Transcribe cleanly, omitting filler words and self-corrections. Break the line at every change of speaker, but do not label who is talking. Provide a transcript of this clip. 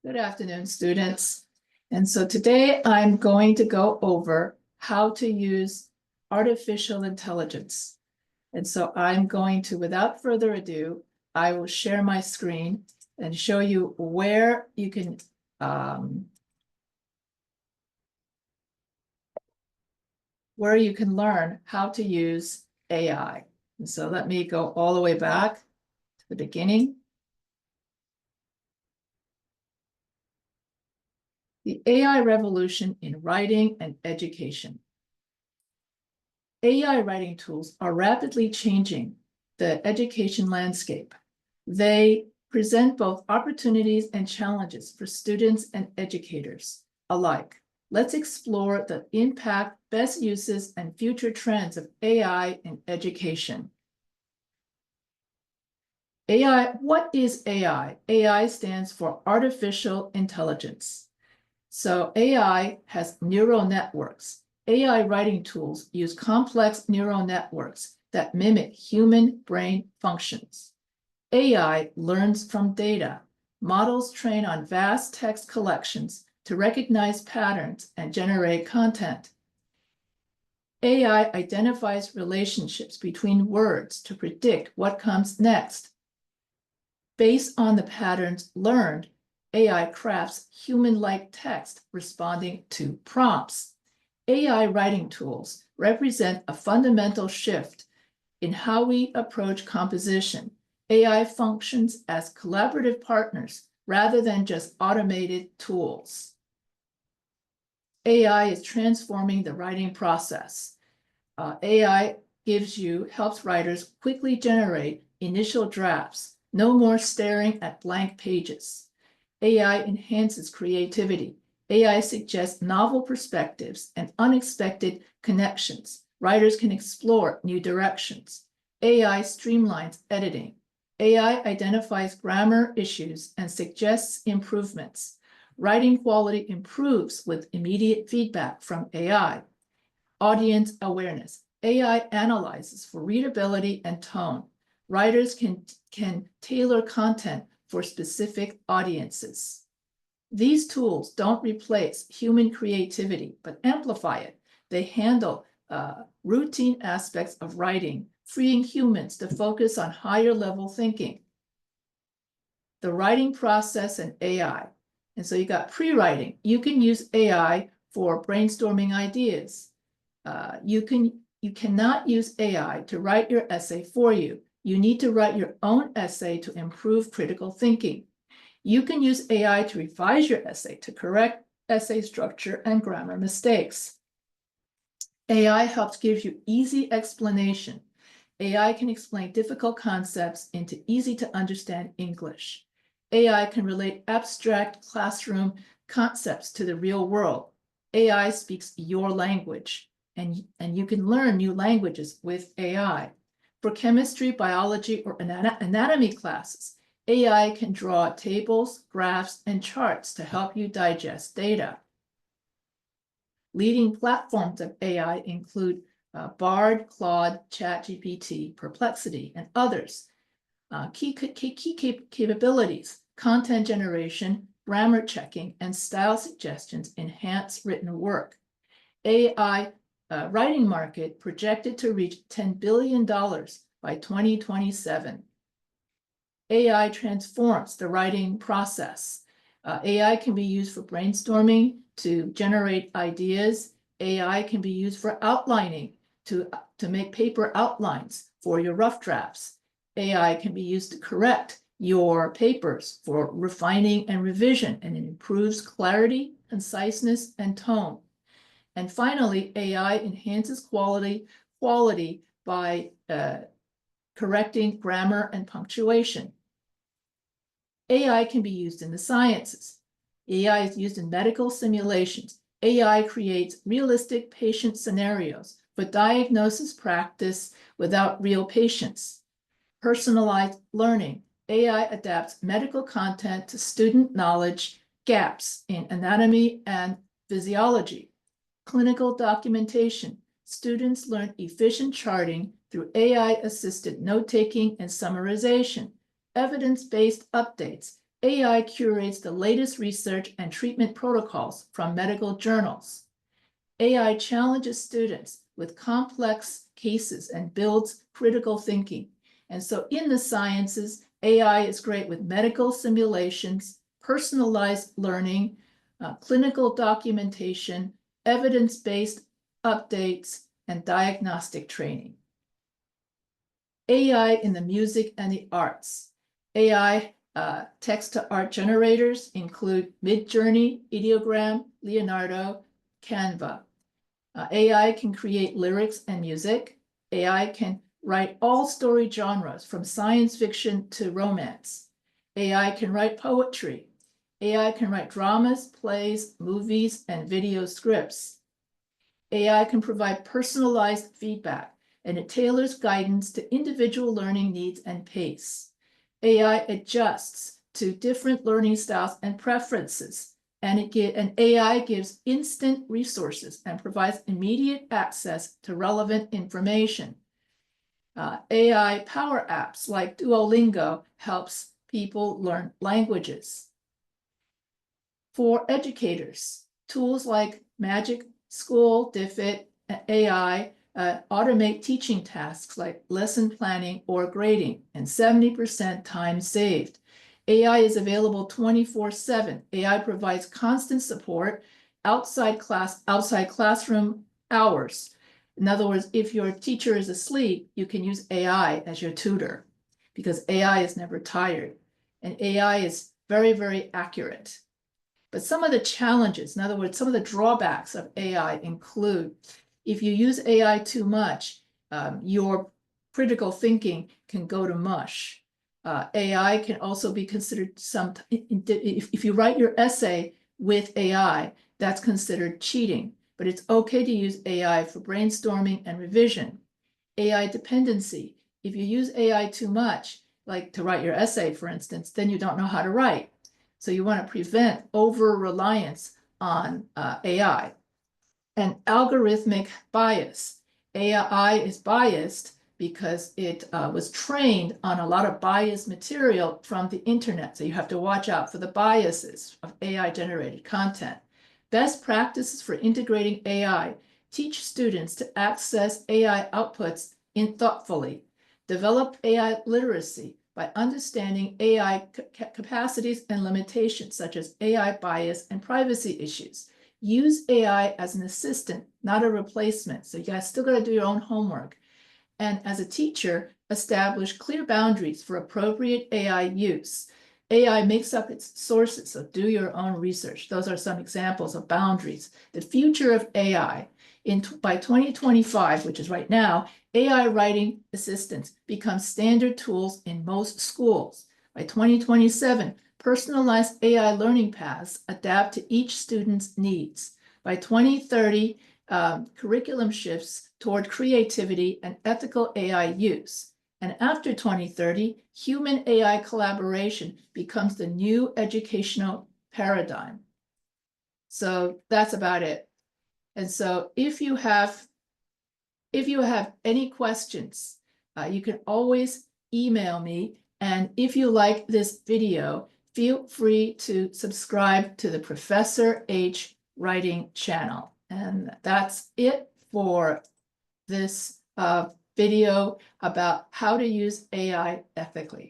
Good afternoon, students. And so today I'm going to go over how to use artificial intelligence. And so I'm going to, without further ado, I will share my screen and show you where you can learn how to use AI. And so let me go all the way back to the beginning. The AI revolution in writing and education. AI writing tools are rapidly changing the education landscape. They present both opportunities and challenges for students and educators alike. Let's explore the impact, best uses, and future trends of AI in education. AI, what is AI? AI stands for artificial intelligence. So AI has neural networks. AI writing tools use complex neural networks that mimic human brain functions. AI learns from data. Models train on vast text collections to recognize patterns and generate content. AI identifies relationships between words to predict what comes next. Based on the patterns learned, AI crafts human-like text responding to prompts. AI writing tools represent a fundamental shift in how we approach composition. AI functions as collaborative partners rather than just automated tools. AI is transforming the writing process. AI helps writers quickly generate initial drafts. No more staring at blank pages. AI enhances creativity. AI suggests novel perspectives and unexpected connections. Writers can explore new directions. AI streamlines editing. AI identifies grammar issues and suggests improvements. Writing quality improves with immediate feedback from AI. Audience awareness. AI analyzes for readability and tone. Writers can tailor content for specific audiences. These tools don't replace human creativity, but amplify it. They handle routine aspects of writing, freeing humans to focus on higher level thinking. The writing process and AI. And so you got pre-writing. You can use AI for brainstorming ideas. You cannot use AI to write your essay for you. You need to write your own essay to improve critical thinking. You can use AI to revise your essay to correct essay structure and grammar mistakes. AI helps give you easy explanation. AI can explain difficult concepts into easy to understand English. AI can relate abstract classroom concepts to the real world. AI speaks your language, and you can learn new languages with AI. For chemistry, biology, or anatomy classes, AI can draw tables, graphs, and charts to help you digest data. Leading platforms of AI include Bard, Claude, ChatGPT, Perplexity, and others. Key capabilities: content generation, grammar checking, and style suggestions enhance written work. AI writing market projected to reach $10 billion by 2027. AI transforms the writing process. AI can be used for brainstorming to generate ideas. AI can be used for outlining to make paper outlines for your rough drafts. AI can be used to correct your papers for refining and revision, and it improves clarity, conciseness, and tone. And finally, AI enhances quality by correcting grammar and punctuation. AI can be used in the sciences. AI is used in medical simulations. AI creates realistic patient scenarios for diagnosis practice without real patients. Personalized learning. AI adapts medical content to student knowledge gaps in anatomy and physiology. Clinical documentation. Students learn efficient charting through AI-assisted note-taking and summarization. Evidence-based updates. AI curates the latest research and treatment protocols from medical journals. AI challenges students with complex cases and builds critical thinking. And so in the sciences, AI is great with medical simulations, personalized learning, clinical documentation, evidence-based updates, and diagnostic training. AI in the music and the arts. AI text-to-art generators include Midjourney, Ideogram, Leonardo, Canva. AI can create lyrics and music. AI can write all story genres from science fiction to romance. AI can write poetry. AI can write dramas, plays, movies, and video scripts. AI can provide personalized feedback, and it tailors guidance to individual learning needs and pace. AI adjusts to different learning styles and preferences, and AI gives instant resources and provides immediate access to relevant information. AI power apps like Duolingo helps people learn languages. For educators, tools like Magic School, DFID, AI automate teaching tasks like lesson planning or grading, and 70% time saved. AI is available 24/7. AI provides constant support outside classroom hours. In other words, if your teacher is asleep, you can use AI as your tutor because AI is never tired. And AI is very, very accurate. But some of the challenges, in other words, some of the drawbacks of AI include if you use AI too much, your critical thinking can go to mush. AI can also be considered if you write your essay with AI, that's considered cheating, but it's okay to use AI for brainstorming and revision. AI dependency, if you use AI too much, like to write your essay, for instance, then you don't know how to write. So you want to prevent over-reliance on AI. And algorithmic bias. AI is biased because it was trained on a lot of biased material from the internet. So you have to watch out for the biases of AI-generated content. Best practices for integrating AI. Teach students to access AI outputs thoughtfully. Develop AI literacy by understanding AI capacities and limitations, such as AI bias and privacy issues. Use AI as an assistant, not a replacement. So you guys still got to do your own homework. And as a teacher, establish clear boundaries for appropriate AI use. AI makes up its sources, so do your own research. Those are some examples of boundaries. The future of AI. By 2025, which is right now, AI writing assistants become standard tools in most schools. By 2027, personalized AI learning paths adapt to each student's needs. By 2030, curriculum shifts toward creativity and ethical AI use. And after 2030, human AI collaboration becomes the new educational paradigm. So that's about it. And so if you have any questions, you can always email me. And if you like this video, feel free to subscribe to the Professor H Writing channel. And that's it for this video about how to use AI ethically.